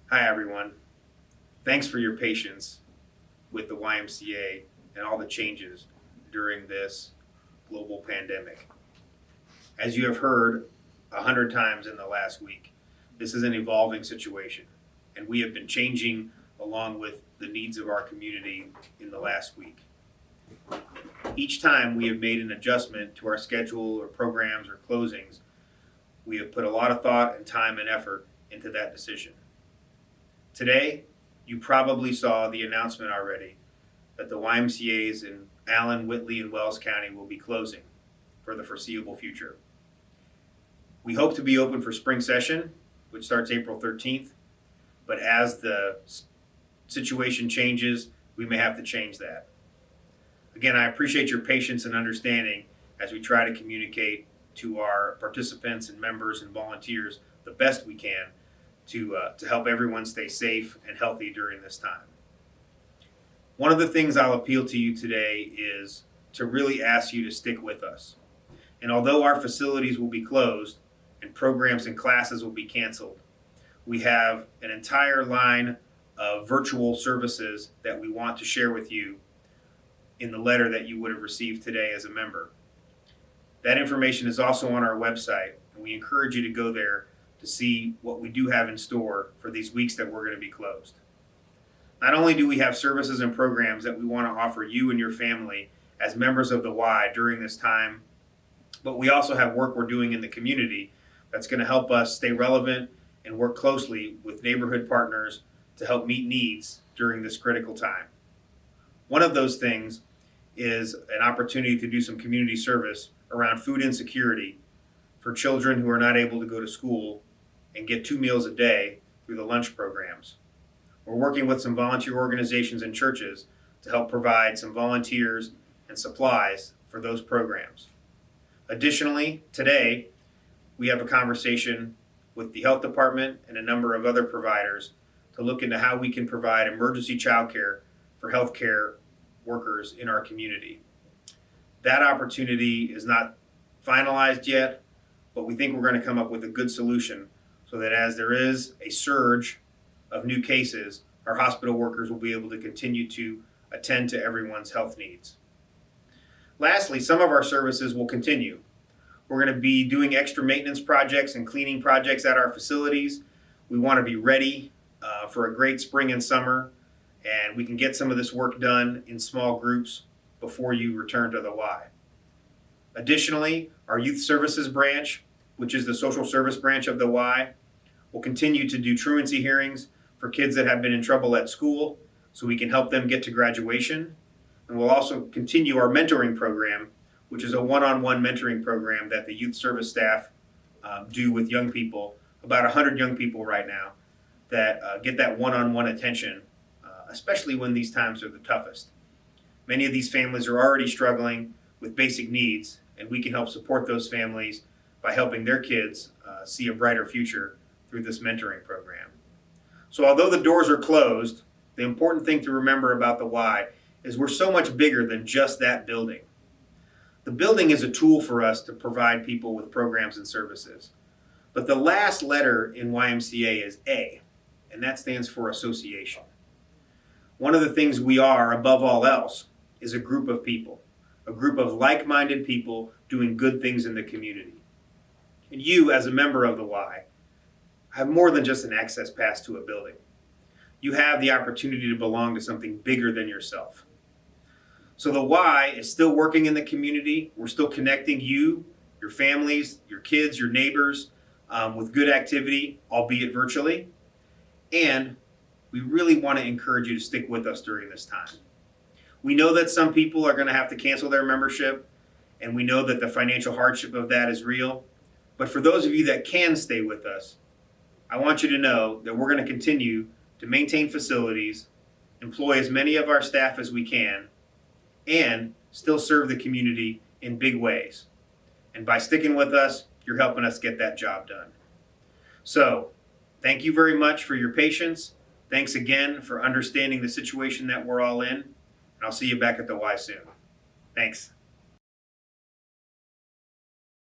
Hi, everyone. Thanks for your patience with the YMCA and all the changes during this global pandemic. As you have heard 100 times in the last week, this is an evolving situation, and we have been changing along with the needs of our community in the last week. Each time we have made an adjustment to our schedule or programs or closings, we have put a lot of thought and time and effort into that decision. Today, you probably saw the announcement already that the YMCA's in Allen, Whitley, and Wells County will be closing for the foreseeable future. We hope to be open for spring session, which starts April 13th, but as the situation changes, we may have to change that. Again, I appreciate your patience and understanding as we try to communicate to our participants and members and volunteers the best we can to help everyone stay safe and healthy during this time. One of the things I'll appeal to you today is to really ask you to stick with us. And although our facilities will be closed and programs and classes will be canceled, we have an entire line of virtual services that we want to share with you in the letter that you would have received today as a member. That information is also on our website, and we encourage you to go there to see what we do have in store for these weeks that we're going to be closed. Not only do we have services and programs that we want to offer you and your family as members of the Y during this time, but we also have work we're doing in the community that's going to help us stay relevant and work closely with neighborhood partners to help meet needs during this critical time. One of those things is an opportunity to do some community service around food insecurity for children who are not able to go to school and get 2 meals a day through the lunch programs. We're working with some volunteer organizations and churches to help provide some volunteers and supplies for those programs. Additionally, today, we have a conversation with the health department and a number of other providers to look into how we can provide emergency childcare for healthcare workers in our community. That opportunity is not finalized yet, but we think we're going to come up with a good solution so that as there is a surge of new cases, our hospital workers will be able to continue to attend to everyone's health needs. Lastly, some of our services will continue. We're going to be doing extra maintenance projects and cleaning projects at our facilities. We want to be ready for a great spring and summer, and we can get some of this work done in small groups before you return to the Y. Additionally, our youth services branch, which is the social service branch of the Y, will continue to do truancy hearings for kids that have been in trouble at school so we can help them get to graduation. And we'll also continue our mentoring program, which is a one-on-one mentoring program that the youth service staff do with young people, about 100 young people right now, that get that one-on-one attention, especially when these times are the toughest. Many of these families are already struggling with basic needs, and we can help support those families by helping their kids see a brighter future through this mentoring program. So although the doors are closed, the important thing to remember about the Y is we're so much bigger than just that building. The building is a tool for us to provide people with programs and services. But the last letter in YMCA is A, and that stands for association. One of the things we are, above all else, is a group of people, a group of like-minded people doing good things in the community. And you, as a member of the Y, have more than just an access pass to a building. You have the opportunity to belong to something bigger than yourself. So the Y is still working in the community. We're still connecting you, your families, your kids, your neighbors with good activity, albeit virtually. And we really want to encourage you to stick with us during this time. We know that some people are going to have to cancel their membership, and we know that the financial hardship of that is real. But for those of you that can stay with us, I want you to know that we're going to continue to maintain facilities, employ as many of our staff as we can, and still serve the community in big ways. And by sticking with us, you're helping us get that job done. So, thank you very much for your patience. Thanks again for understanding the situation that we're all in. And I'll see you back at the Y soon. Thanks.